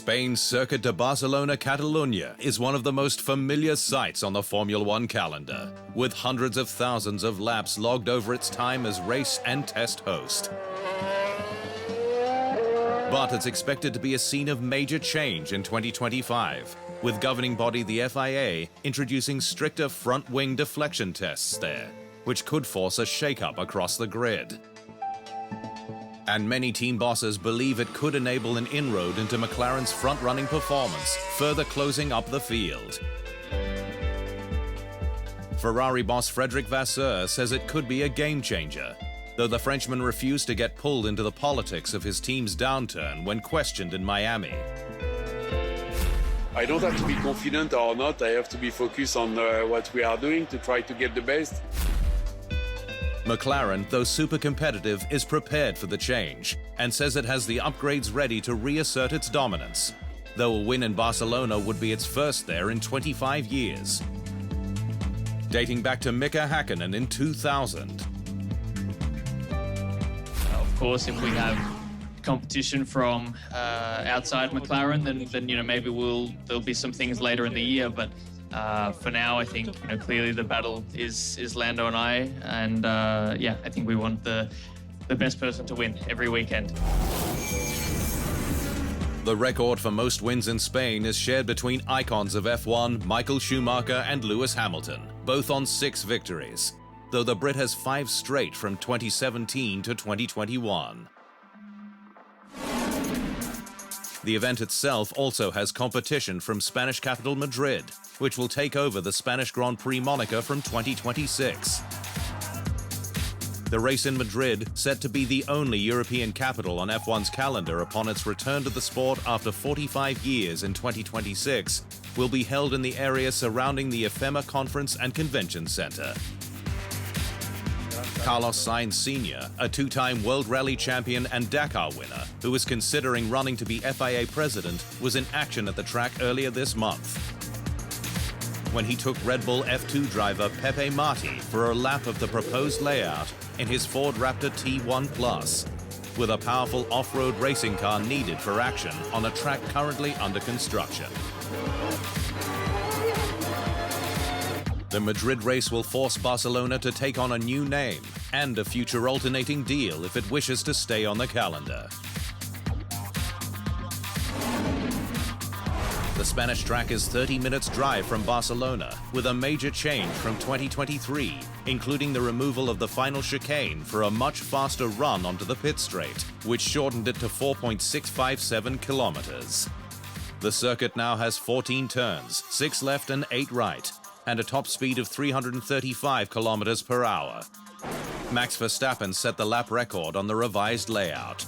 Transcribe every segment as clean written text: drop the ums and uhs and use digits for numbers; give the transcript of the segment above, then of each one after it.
Spain's Circuit de Barcelona-Catalunya is one of the most familiar sights on the Formula One calendar, with hundreds of thousands of laps logged over its time as race and test host. But it's expected to be a scene of major change in 2025, with governing body the FIA introducing stricter front-wing deflection tests there, which could force a shake-up across the grid. And many team bosses believe it could enable an inroad into McLaren's front-running performance, further closing up the field. Ferrari boss Frédéric Vasseur says it could be a game-changer, though the Frenchman refused to get pulled into the politics of his team's downturn when questioned in Miami. I don't have to be confident or not, I have to be focused on what we are doing to try to get the best. McLaren, though super competitive, is prepared for the change and says it has the upgrades ready to reassert its dominance, though a win in Barcelona would be its first there in 25 years. Dating back to Mika Häkkinen in 2000. Of course, if we have competition from outside McLaren, then maybe there'll be some things later in the year, but for now, I think clearly the battle is Lando and I, and I think we want the best person to win every weekend. The record for most wins in Spain is shared between icons of F1, Michael Schumacher and Lewis Hamilton, both on 6 victories, though the Brit has 5 straight from 2017 to 2021. The event itself also has competition from Spanish capital Madrid, which will take over the Spanish Grand Prix moniker from 2026. The race in Madrid, set to be the only European capital on F1's calendar upon its return to the sport after 45 years in 2026, will be held in the area surrounding the IFEMA Conference and Convention Center. Carlos Sainz Sr., a 2-time World Rally champion and Dakar winner, who is considering running to be FIA president, was in action at the track earlier this month, when he took Red Bull F2 driver Pepe Marti for a lap of the proposed layout in his Ford Raptor T1 Plus, with a powerful off-road racing car needed for action on a track currently under construction. The Madrid race will force Barcelona to take on a new name and a future alternating deal if it wishes to stay on the calendar. The Spanish track is 30 minutes drive from Barcelona, with a major change from 2023, including the removal of the final chicane for a much faster run onto the pit straight, which shortened it to 4.657 kilometers. The circuit now has 14 turns, 6 left and 8 right, and a top speed of 335 kilometers per hour. Max Verstappen set the lap record on the revised layout.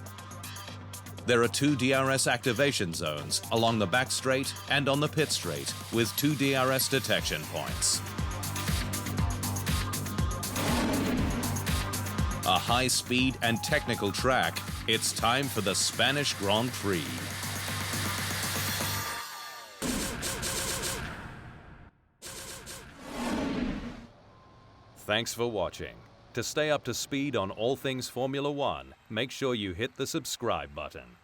There are 2 DRS activation zones along the back straight and on the pit straight, with 2 DRS detection points. A high-speed and technical track, it's time for the Spanish Grand Prix. Thanks for watching. To stay up to speed on all things Formula One, make sure you hit the subscribe button.